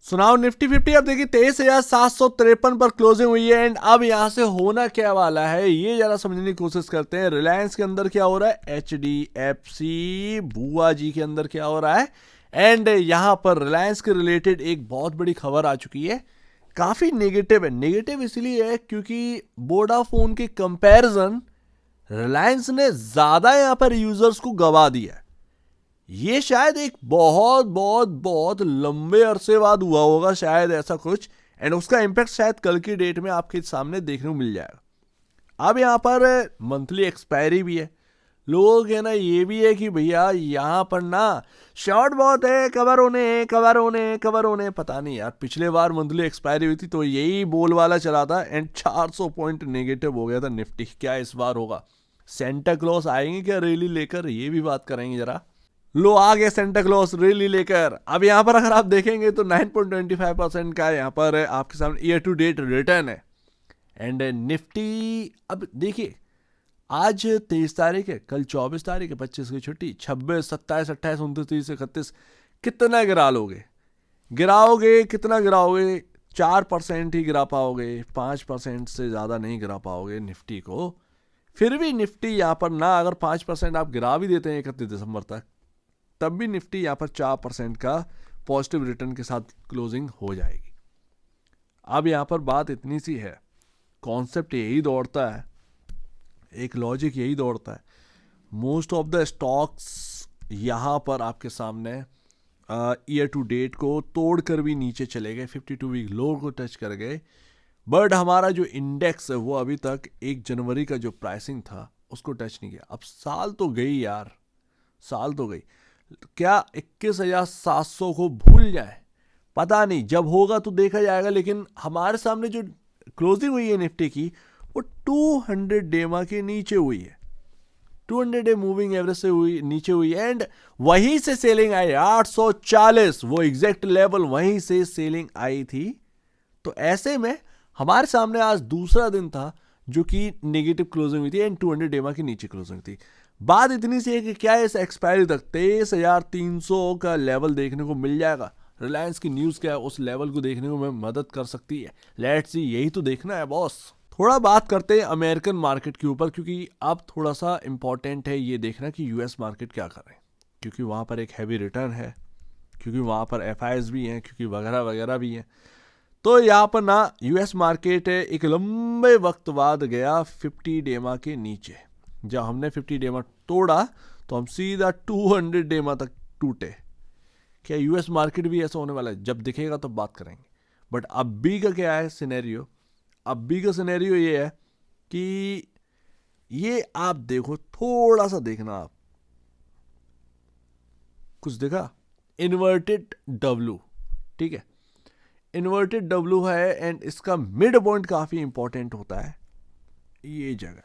सुनाओ निफ्टी 50 अब देखिए 23,753 पर क्लोजिंग हुई है। एंड अब यहां से होना क्या वाला है ये जरा समझने की कोशिश करते हैं। रिलायंस के अंदर क्या हो रहा है, HDFC बुआ जी के अंदर क्या हो रहा है। एंड यहां पर रिलायंस के रिलेटेड एक बहुत बड़ी खबर आ चुकी है, काफी नेगेटिव है। नेगेटिव इसलिए है क्योंकि वोडाफोन के कंपैरिजन रिलायंस ने ज्यादा यहां पर यूजर्स को गवा दिया है। ये शायद एक बहुत बहुत बहुत लंबे अरसे बाद हुआ होगा शायद ऐसा कुछ। एंड उसका इम्पैक्ट शायद कल की डेट में आपके सामने देखने को मिल जाएगा। अब यहाँ पर मंथली एक्सपायरी भी है। लोगों के ना ये भी है कि भैया यहाँ पर ना शॉर्ट बहुत है, कवर होने कवर होने कवर होने। पता नहीं यार, पिछले बार मंथली एक्सपायरी हुई थी तो यही बोल वाला चला था एंड 400 पॉइंट नेगेटिव हो गया था निफ्टी। क्या इस बार होगा? सेंटा क्लॉस आएंगे क्या रैली लेकर, ये भी बात करेंगे जरा। लो आ गए सेंटा क्लॉस रैली लेकर। अब यहाँ पर अगर आप देखेंगे तो 9.25% का यहाँ पर आपके सामने ईयर टू डेट रिटर्न है। एंड निफ्टी अब देखिए, आज 23 तारीख है, कल 24 तारीख है, 25 की छुट्टी, 26, 27, 28, 29, 30, 31, कितना गिरा लोगे? गिराओगे कितना गिराओगे? 4% ही गिरा पाओगे, 5% से ज़्यादा नहीं गिरा पाओगे निफ्टी को। फिर भी निफ्टी यहाँ पर ना अगर 5% आप गिरा भी देते हैं 31 दिसंबर तक, तब भी निफ्टी यहाँ पर 4% का पॉजिटिव रिटर्न के साथ क्लोजिंग हो जाएगी। अब यहाँ पर बात इतनी सी है, कॉन्सेप्ट यही दौड़ता है, एक लॉजिक यही दौड़ता है। मोस्ट ऑफ द स्टॉक्स यहाँ पर आपके सामने ईयर टू डेट को तोड़कर भी नीचे चले गए, 52 वीक लो को टच कर गए। बट हमारा जो इंडेक्स है वो अभी तक 1 जनवरी का जो प्राइसिंग था उसको टच नहीं किया। अब साल तो गई यार, साल तो गई। क्या 21,700 को भूल जाए? पता नहीं, जब होगा तो देखा जाएगा। लेकिन हमारे सामने जो क्लोजिंग हुई है निफ्टी की वो 200 डेमा के नीचे हुई है, 200 डे मूविंग एवरेज से हुई, नीचे हुई। एंड वहीं से सेलिंग आई 840, वो एग्जैक्ट लेवल वहीं से सेलिंग आई थी। तो ऐसे में हमारे सामने आज दूसरा दिन था जो कि नेगेटिव क्लोजिंग हुई थी एंड 200 डेमा के नीचे क्लोजिंग थी। बात इतनी सी है कि क्या इस एक्सपायरी तक 23,300 का लेवल देखने को मिल जाएगा? रिलायंस की न्यूज़ क्या है उस लेवल को देखने को में मदद कर सकती है? लेट्स सी, यही तो देखना है बॉस। थोड़ा बात करते हैं अमेरिकन मार्केट के ऊपर, क्योंकि अब थोड़ा सा इंपॉर्टेंट है ये देखना कि यूएस मार्केट क्या कर रहे हैं, क्योंकि वहाँ पर एक हैवी रिटर्न है, क्योंकि वहाँ पर एफआईएस भी हैं, क्योंकि वगैरह वगैरह भी हैं। तो यहाँ पर ना यूएस मार्केट एक लंबे वक्त बाद गया 50 डेमा के नीचे। जब हमने 50 डेमा तोड़ा तो हम सीधा 200 डेमा तक टूटे। क्या यूएस मार्केट भी ऐसा होने वाला है? जब दिखेगा तो बात करेंगे। बट अभी का क्या है सिनेरियो? अभी का सिनेरियो ये है कि ये आप देखो, थोड़ा सा देखना आप, कुछ देखा? इन्वर्टेड डब्लू, ठीक है, इन्वर्टेड डब्लू है एंड इसका मिड पॉइंट काफी इंपॉर्टेंट होता है ये जगह।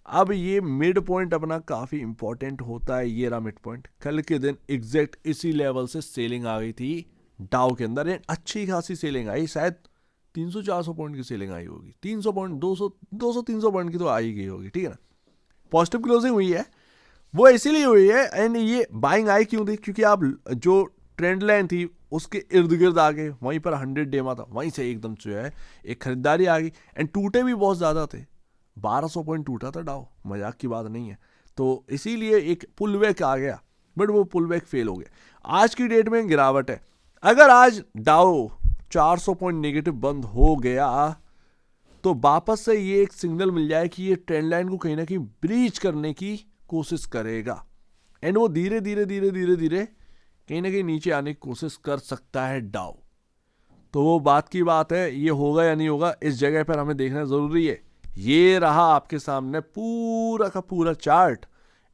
अब ये मिड पॉइंट अपना काफी इंपॉर्टेंट होता है, ये रहा मिड पॉइंट। कल के दिन एग्जैक्ट इसी लेवल से सेलिंग आ गई थी डाउ के अंदर एंड अच्छी खासी सेलिंग आई, शायद 300-400 पॉइंट की सेलिंग आई होगी, 300 पॉइंट, 200-300 पॉइंट की तो आई गई होगी, ठीक है ना। पॉजिटिव क्लोजिंग हुई है, वो इसीलिए हुई है। एंड ये बाइंग आई क्यों थी? क्योंकि आप जो ट्रेंड लाइन थी उसके इर्द गिर्द आ गए, वहीं पर 100 डेमा था, वहीं से एकदम जो है एक खरीदारी आ गई। एंड टूटे भी बहुत ज़्यादा थे, 1200 पॉइंट टूटा था डाउ, मजाक की बात नहीं है। तो इसीलिए एक पुल बैक आ गया, बट वो पुल बैक फेल हो गया। आज की डेट में गिरावट है। अगर आज डाउ 400 पॉइंट नेगेटिव बंद हो गया तो वापस से ये एक सिग्नल मिल जाए कि ये ट्रेंड लाइन को कहीं ना कहीं ब्रीच करने की कोशिश करेगा एंड वो धीरे धीरे धीरे धीरे धीरे कहीं ना कहीं नीचे आने की कोशिश कर सकता है डाउ। तो वो बात की बात है, ये होगा या नहीं होगा इस जगह पर हमें देखना जरूरी है। ये रहा आपके सामने पूरा का पूरा चार्ट।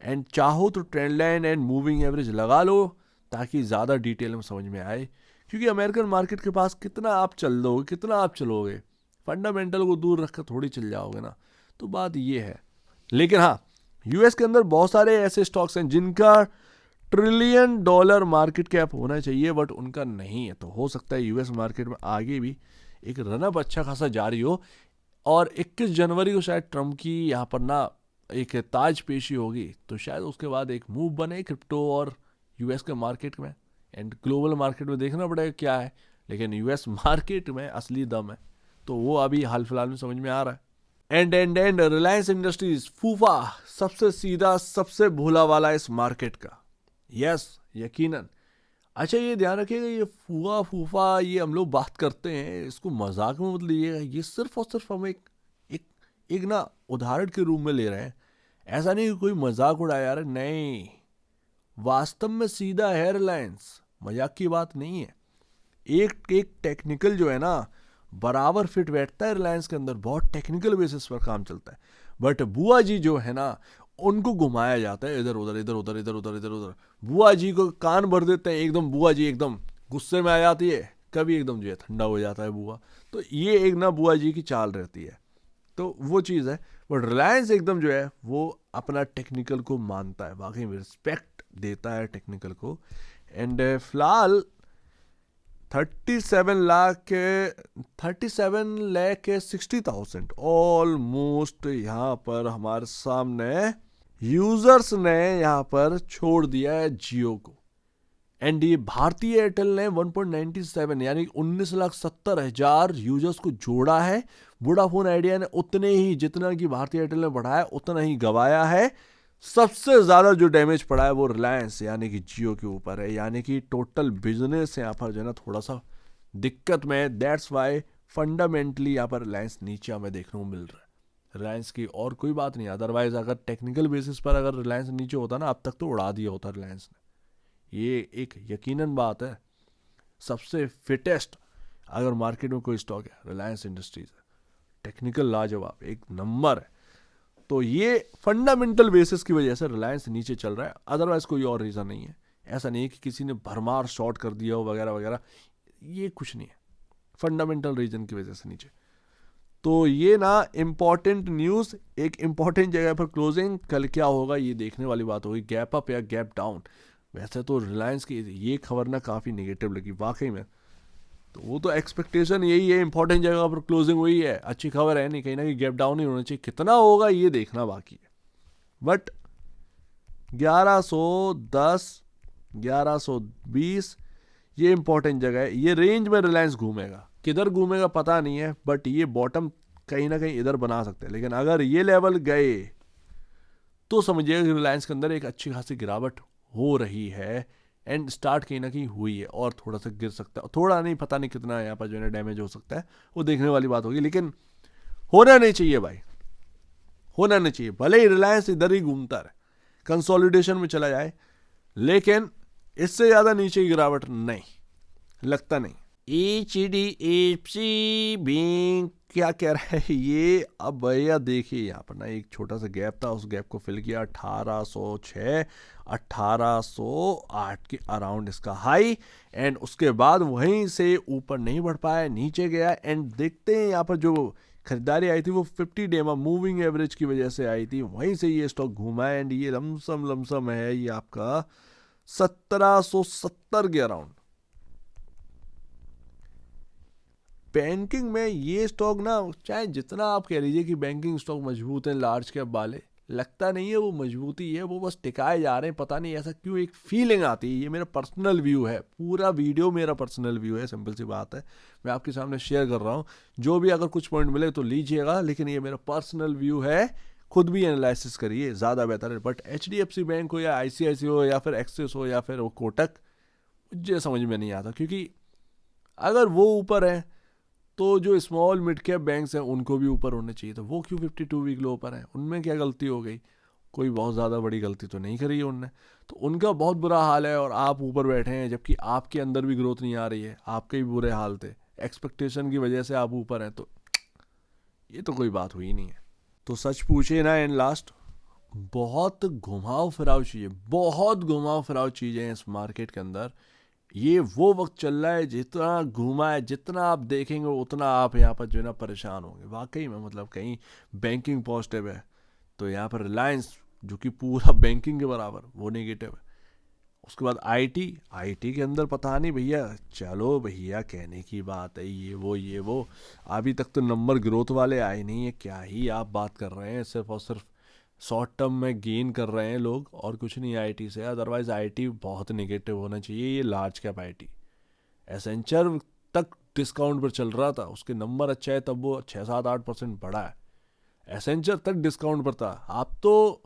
एंड चाहो तो trend line and moving average लगा लो ताकि ज़्यादा डिटेल में समझ में आए, क्योंकि अमेरिकन मार्केट के पास कितना आप चल दोगे, कितना आप चलोगे, फंडामेंटल को दूर रखकर थोड़ी चल जाओगे ना। तो बात ये है। लेकिन हाँ, यूएस के अंदर बहुत सारे ऐसे स्टॉक्स हैं जिनका $1 ट्रिलियन मार्केट कैप होना चाहिए बट उनका नहीं है। तो हो सकता है यूएस मार्केट में आगे भी एक रनअप अच्छा खासा जारी हो और 21 जनवरी को शायद ट्रम्प की यहाँ पर ना एक ताज पेशी होगी, तो शायद उसके बाद एक मूव बने क्रिप्टो और यूएस के मार्केट में। एंड ग्लोबल मार्केट में देखना पड़ेगा क्या है। लेकिन यूएस मार्केट में असली दम है, तो वो अभी हाल फिलहाल में समझ में आ रहा है। एंड रिलायंस इंडस्ट्रीज फूफा सबसे सीधा, सबसे भोला वाला इस मार्केट का। यस, यकीनन। अच्छा, ये ध्यान रखिएगा, ये फूफा फूफा ये हम लोग बात करते हैं, इसको मजाक में मत लीजिएगा। ये सिर्फ और सिर्फ हम एक एक ना उदाहरण के रूप में ले रहे हैं। ऐसा नहीं कि कोई मजाक उड़ाया यार, नहीं, वास्तव में सीधा है रिलायंस, मजाक की बात नहीं है। एक एक टेक्निकल जो है ना, बराबर फिट बैठता है रिलायंस के अंदर, बहुत टेक्निकल बेसिस पर काम चलता है। बट बुआ जी जो है ना, उनको घुमाया जाता है इधर उधर इधर उधर इधर उधर इधर उधर। बुआ जी को कान भर देते हैं एकदम, बुआ जी एकदम गुस्से में आ जाती है, कभी एकदम जो है ठंडा हो जाता है बुआ। तो ये एक ना बुआ जी की चाल रहती है, तो वो चीज़ है। बट रिलायंस एकदम जो है वो अपना टेक्निकल को मानता है, वाकई में रिस्पेक्ट देता है टेक्निकल को। एंड फिलहाल 37 लाख 60,000 ऑलमोस्ट यहाँ पर हमारे सामने यूजर्स ने यहाँ पर छोड़ दिया है जियो को। एंड ये भारतीय एयरटेल ने 1.97 यानी 19,70,000 यूजर्स को जोड़ा है। वोडाफोन आइडिया ने उतने ही, जितना कि भारतीय एयरटेल ने बढ़ाया उतना ही गवाया है। सबसे ज्यादा जो डैमेज पड़ा है वो रिलायंस यानी कि जियो के ऊपर है, यानी कि टोटल बिजनेस यहाँ पर जो है ना थोड़ा सा दिक्कत में है। दैट्स वाई फंडामेंटली यहाँ पर रिलायंस नीचे हमें देखने को मिल रहा है। रिलायंस की और कोई बात नहीं, अदरवाइज अगर टेक्निकल बेसिस पर अगर रिलायंस नीचे होता ना, अब तक तो उड़ा दिया होता रिलायंस ने। ये एक यकीनन बात है। सबसे फिटेस्ट अगर मार्केट में कोई स्टॉक है, रिलायंस इंडस्ट्रीज है। टेक्निकल लाजवाब, एक नंबर है। तो ये फंडामेंटल बेसिस की वजह से रिलायंस नीचे चल रहा है, अदरवाइज कोई और रीज़न नहीं है। ऐसा नहीं है कि किसी ने भरमार शॉर्ट कर दिया हो वगैरह वगैरह, ये कुछ नहीं है, फंडामेंटल रीजन की वजह से नीचे। तो ये ना इम्पॉर्टेंट न्यूज़, एक इम्पॉर्टेंट जगह पर क्लोजिंग, कल क्या होगा ये देखने वाली बात होगी, गैप अप या गैप डाउन। वैसे तो रिलायंस की ये खबर ना काफ़ी नेगेटिव लगी वाकई में, तो वो तो एक्सपेक्टेशन यही है, इंपॉर्टेंट जगह पर क्लोजिंग हुई है, अच्छी खबर है, नहीं कहीं ना कहीं गैप डाउन ही होना चाहिए। कितना होगा ये देखना बाकी है। बट 1110 1120 ये इंपॉर्टेंट जगह है। ये रेंज में रिलायंस घूमेगा, किधर घूमेगा पता नहीं है, बट ये बॉटम कहीं ना कहीं इधर बना सकते हैं। लेकिन अगर ये लेवल गए तो समझिएगा कि रिलायंस के अंदर एक अच्छी खासी गिरावट हो रही है। एंड स्टार्ट कहीं ना कहीं हुई है, और थोड़ा सा गिर सकता है, थोड़ा नहीं, पता नहीं कितना यहाँ पर जो है डैमेज हो सकता है, वो देखने वाली बात होगी। लेकिन होना नहीं चाहिए भाई, होना नहीं चाहिए। भले ही रिलायंस इधर ही घूमता रहे, कंसोलिडेशन में चला जाए, लेकिन इससे ज़्यादा नीचे की गिरावट नहीं, लगता नहीं। HDFC बैंक क्या कह रहा है ये, अब भैया देखिए यहाँ पर ना एक छोटा सा गैप था, उस गैप को फिल किया 1806 1808 के अराउंड इसका हाई। एंड उसके बाद वहीं से ऊपर नहीं बढ़ पाया, नीचे गया। एंड देखते हैं यहाँ पर जो खरीदारी आई थी वो 50 डे मूविंग एवरेज की वजह से आई थी, वहीं से ये स्टॉक घूमा है। एंड ये लमसम है ये आपका 1770 के अराउंड। बैंकिंग में ये स्टॉक ना, चाहे जितना आप कह लीजिए कि बैंकिंग स्टॉक मजबूत है लार्ज कैप वाले, लगता नहीं है वो मजबूती है, वो बस टिकाए जा रहे हैं। पता नहीं ऐसा क्यों एक फीलिंग आती है। ये मेरा पर्सनल व्यू है, पूरा वीडियो मेरा पर्सनल व्यू है, सिंपल सी बात है, मैं आपके सामने शेयर कर रहा हूँ। जो भी अगर कुछ पॉइंट मिले तो लीजिएगा, लेकिन ये मेरा पर्सनल व्यू है, खुद भी एनालिसिस करिए, ज़्यादा बेहतर है। बट HDFC बैंक हो या ICICI हो या फिर एक्सिस हो या फिर वो कोटक, मुझे समझ में नहीं आता। क्योंकि अगर वो ऊपर है तो जो स्मॉल मिड कैप बैंक्स हैं उनको भी ऊपर होने चाहिए, तो वो क्यों 52 वीक लो ऊपर हैं? उनमें क्या गलती हो गई? कोई बहुत ज़्यादा बड़ी गलती तो नहीं करी है उनने, तो उनका बहुत बुरा हाल है और आप ऊपर बैठे हैं, जबकि आपके अंदर भी ग्रोथ नहीं आ रही है, आपके भी बुरे हाल थे, एक्सपेक्टेशन की वजह से आप ऊपर हैं, तो ये तो कोई बात हुई नहीं है। तो सच पूछे ना, एंड लास्ट, बहुत घुमाव फिराव चीज़ें, बहुत घुमाव फिराव चीज़ें हैं इस मार्केट के अंदर। ये वो वक्त चल रहा है, जितना घूमा है, जितना आप देखेंगे उतना आप यहाँ पर जो है ना परेशान होंगे वाकई में। मतलब कहीं बैंकिंग पॉजिटिव है तो यहाँ पर रिलायंस जो कि पूरा बैंकिंग के बराबर, वो नेगेटिव है। उसके बाद आईटी के अंदर पता नहीं भैया, चलो भैया कहने की बात है, ये वो अभी तक तो नंबर ग्रोथ वाले आए नहीं है, क्या ही आप बात कर रहे हैं। सिर्फ और सिर्फ शॉर्ट टर्म में गेन कर रहे हैं लोग, और कुछ नहीं आईटी से। अदरवाइज आईटी बहुत नेगेटिव होना चाहिए, ये लार्ज कैप आईटी। एसेंचर तक डिस्काउंट पर चल रहा था, उसके नंबर अच्छे है, तब वो 6-7-8% बढ़ा है। एसेंचर तक डिस्काउंट पर था, आप तो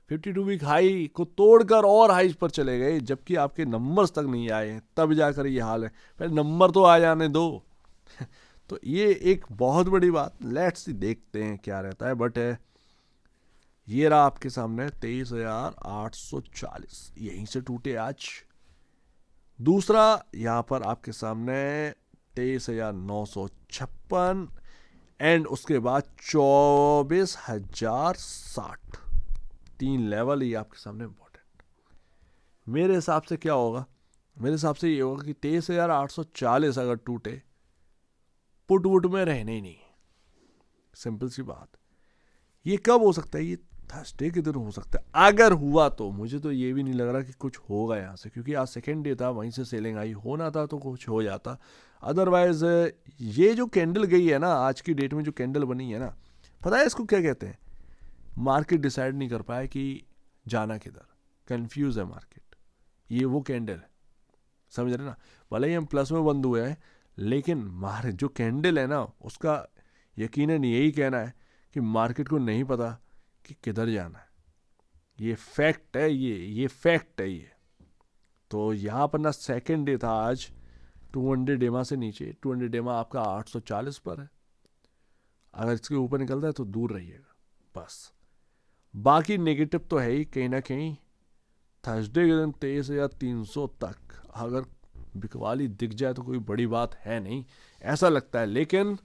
52 वीक हाई को तोड़कर और हाई पर चले गए, जबकि आपके नंबर्स तक नहीं आए हैं, तब जाकर ये हाल है। पहले नंबर तो आ जाने दो। तो ये एक बहुत बड़ी बात। लेट्स सी देखते हैं क्या रहता है। बट ये रहा आपके सामने 23,840, यहीं से टूटे आज। दूसरा यहाँ पर आपके सामने 23,956 एंड उसके बाद 24,060। 3 लेवल ये आपके सामने इंपॉर्टेंट। मेरे हिसाब से क्या होगा, मेरे हिसाब से ये होगा कि 23,840 अगर टूटे, पुट वुट में रहने ही नहीं। सिंपल सी बात। ये कब हो सकता है? ये थर्सडे के दिन हो सकता है। अगर हुआ तो मुझे तो ये भी नहीं लग रहा कि कुछ होगा यहाँ से, क्योंकि आज सेकेंड डे था, वहीं से सेलिंग आई, होना था तो कुछ हो जाता। अदरवाइज ये जो कैंडल गई है ना, आज की डेट में जो कैंडल बनी है ना, पता है इसको क्या कहते हैं? मार्केट डिसाइड नहीं कर पाया कि जाना किधर, कंफ्यूज है मार्केट। ये वो कैंडल है, समझ रहे ना? भले ही हम प्लस में बंद हुए हैं, लेकिन जो कैंडल है ना, उसका यकीनन यही कहना है कि मार्केट को नहीं पता कि किधर जाना है। ये फैक्ट है, ये फैक्ट है ये। तो यहाँ पर ना सेकेंड डे था आज, 200 डेमा से नीचे, 200 डेमा आपका 840 पर है। अगर इसके ऊपर निकलता है तो दूर रहिएगा बस। बाकी नेगेटिव तो है ही कहीं ना कहीं। थर्सडे के दिन 23,300 तक अगर बिकवाली दिख जाए तो कोई बड़ी बात है नहीं, ऐसा लगता है। लेकिन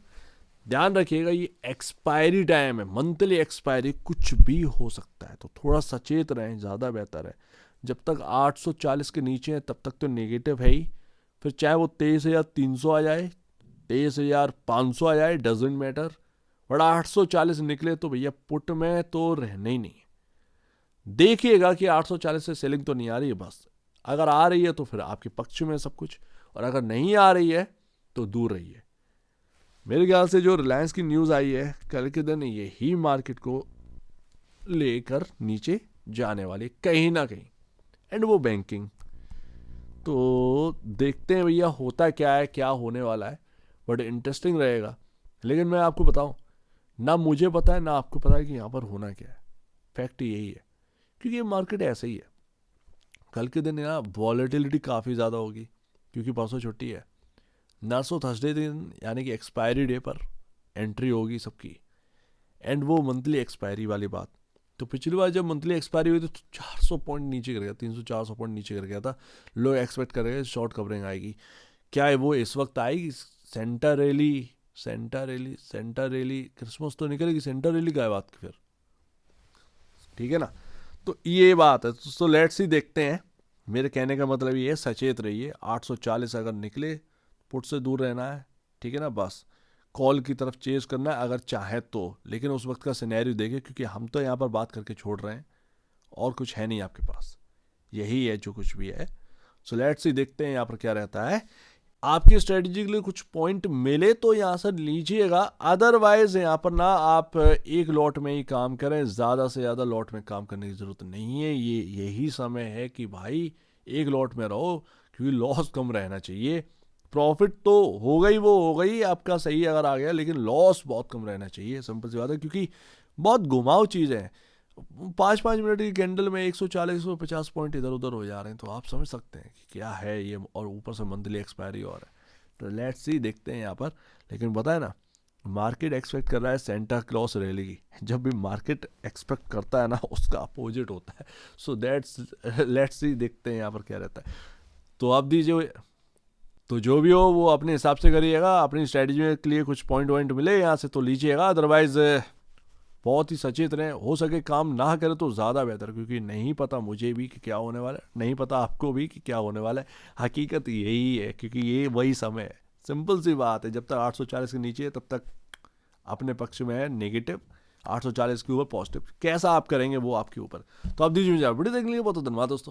ध्यान रखिएगा, ये एक्सपायरी टाइम है, मंथली एक्सपायरी, कुछ भी हो सकता है, तो थोड़ा सचेत रहें, ज़्यादा बेहतर है। जब तक 840 के नीचे है तब तक तो नेगेटिव है ही। फिर चाहे वो 23,300 आ जाए, 23,500 आ जाए, डजेंट मैटर, बट 840 निकले तो भैया पुट में तो रहना ही नहीं। देखिएगा कि 840 से सेलिंग तो नहीं आ रही है बस। अगर आ रही है तो फिर आपके पक्ष में सब कुछ, और अगर नहीं आ रही है तो दूर रहिए। मेरे ख्याल से जो रिलायंस की न्यूज़ आई है कल के दिन, ये ही मार्केट को लेकर नीचे जाने वाली कहीं ना कहीं, एंड वो बैंकिंग। तो देखते हैं भैया होता क्या है, क्या होने वाला है, बट इंटरेस्टिंग रहेगा। लेकिन मैं आपको बताऊं, ना मुझे पता है ना आपको पता है कि यहाँ पर होना क्या है। फैक्ट यही है, क्योंकि ये मार्केट ऐसे ही है। कल के दिन यहाँ वॉलेटिलिटी काफ़ी ज़्यादा होगी, क्योंकि परसों छुट्टी है। नर्सों थर्सडे दिन यानी कि एक्सपायरी डे पर एंट्री होगी सबकी, एंड वो मंथली एक्सपायरी वाली बात। तो पिछली बार जब मंथली एक्सपायरी हुई तो 400 पॉइंट नीचे गिर गया, 300-400 पॉइंट नीचे गिर गया था। लोग एक्सपेक्ट कर रहे हैं शॉर्ट कवरिंग आएगी। क्या है वो इस वक्त आएगी? सेंटा रैली क्रिसमस तो निकलेगी, सेंटा रैली का है बात फिर, ठीक है ना? तो ये बात है। तो लेट्स ही देखते हैं। मेरे कहने का मतलब ये है, सचेत रहिए। 840 अगर निकले, पुट से दूर रहना है, ठीक है ना? बस कॉल की तरफ चेज करना है अगर चाहे तो, लेकिन उस वक्त का सिनेरियो देखें, क्योंकि हम तो यहाँ पर बात करके छोड़ रहे हैं और कुछ है नहीं आपके पास, यही है जो कुछ भी है। सो लेट्स ही देखते हैं यहाँ पर क्या रहता है। आपकी स्ट्रेटजी के लिए कुछ पॉइंट मिले तो यहाँ से लीजिएगा, अदरवाइज यहाँ पर ना आप एक लॉट में ही काम करें, ज़्यादा से ज़्यादा लॉट में काम करने की ज़रूरत नहीं है। यही समय है कि भाई एक लॉट में रहो, क्योंकि लॉस कम रहना चाहिए। प्रॉफिट तो हो गई, वो हो गई आपका सही अगर आ गया, लेकिन लॉस बहुत कम रहना चाहिए। सिंपल सी बात है, क्योंकि बहुत घुमाव चीज़ है। 5-5 मिनट की कैंडल में 140-150 पॉइंट इधर उधर हो जा रहे हैं, तो आप समझ सकते हैं कि क्या है ये, और ऊपर से मंथली एक्सपायरी और है। तो लेट्स सी देखते हैं यहाँ पर। लेकिन बताए ना, मार्केट एक्सपेक्ट कर रहा है सेंटा क्लॉज रैली की। जब भी मार्केट एक्सपेक्ट करता है ना, उसका अपोजिट होता है। सो दैट्स लेट्स सी देखते हैं यहाँ पर क्या रहता है। तो आप दीजिए, तो जो भी हो वो अपने हिसाब से करिएगा। अपनी स्ट्रेटजी के लिए कुछ पॉइंट मिले यहाँ से तो लीजिएगा, अदरवाइज बहुत ही सचेत रहें। हो सके काम ना करें तो ज़्यादा बेहतर, क्योंकि नहीं पता मुझे भी कि क्या होने वाला है, नहीं पता आपको भी कि क्या होने वाला है। हकीकत यही है, क्योंकि ये वही समय है। सिंपल सी बात है, जब तक 840 के नीचे है तब तक अपने पक्ष में है नेगेटिव, 840 के ऊपर पॉजिटिव। कैसा आप करेंगे वो आपके ऊपर। तो आप दीजिए मुझे वीडियो देखने के लिए बहुत धन्यवाद दोस्तों।